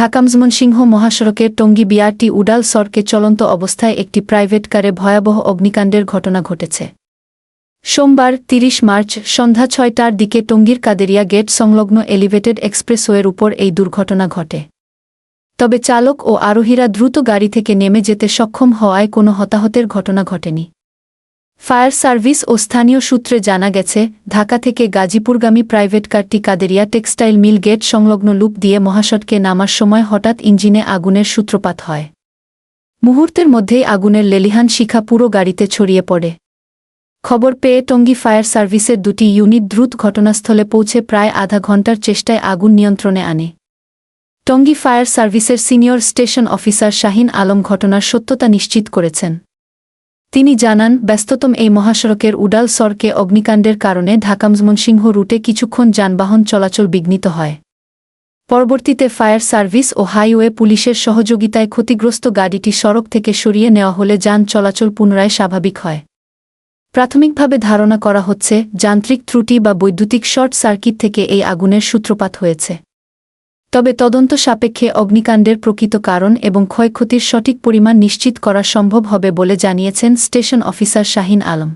ঢাকা-ময়মনসিংহ মহাসড়কের টঙ্গী বিআরটি উডাল সড়কে চলন্ত অবস্থায় একটি প্রাইভেট কারে ভয়াবহ অগ্নিকাণ্ডের ঘটনা ঘটেছে। সোমবার ৩০ মার্চ সন্ধ্যা ৬টার দিকে টঙ্গীর কাদেরিয়া গেট সংলগ্ন এলিভেটেড এক্সপ্রেসওয়ের উপর এই দুর্ঘটনা ঘটে। তবে চালক ও আরোহীরা দ্রুত গাড়ি থেকে নেমে যেতে সক্ষম হওয়ায় কোনো হতাহতের ঘটনা ঘটেনি। ফায়ার সার্ভিস ও স্থানীয় সূত্রে জানা গেছে, ঢাকা থেকে গাজীপুরগামী প্রাইভেট কারটি কাদেরিয়া টেক্সটাইল মিল গেট সংলগ্ন লুপ দিয়ে মহাসড়কে নামার সময় হঠাৎ ইঞ্জিনে আগুনের সূত্রপাত হয়। মুহূর্তের মধ্যেই আগুনের লেলিহান শিখা পুরো গাড়িতে ছড়িয়ে পড়ে। খবর পেয়ে টঙ্গী ফায়ার সার্ভিসের দুটি ইউনিট দ্রুত ঘটনাস্থলে পৌঁছে প্রায় আধা ঘণ্টার চেষ্টায় আগুন নিয়ন্ত্রণে আনে। টঙ্গী ফায়ার সার্ভিসের senior station officer Shahin Alam ঘটনার সত্যতা নিশ্চিত করেছেন। তিনি জানান, ব্যস্ততম এই মহাসড়কের উডাল সড়কে অগ্নিকাণ্ডের কারণে ঢাকা-ময়মনসিংহ রুটে কিছুক্ষণ যানবাহন চলাচল বিঘ্নিত হয়। পরবর্তীতে ফায়ার সার্ভিস ও হাইওয়ে পুলিশের সহযোগিতায় ক্ষতিগ্রস্ত গাড়িটি সড়ক থেকে সরিয়ে নেওয়া হলে যান চলাচল পুনরায় স্বাভাবিক হয়। প্রাথমিকভাবে ধারণা করা হচ্ছে, যান্ত্রিক ত্রুটি বা বৈদ্যুতিক শর্ট সার্কিট থেকে এই আগুনের সূত্রপাত হয়েছে। তবে তদন্ত সাপেক্ষে অগ্নিকাণ্ডের প্রকৃত কারণ এবং ক্ষয়ক্ষতির সঠিক পরিমাণ নিশ্চিত করা সম্ভব হবে বলে জানিয়েছেন স্টেশন অফিসার শাহিন আলম।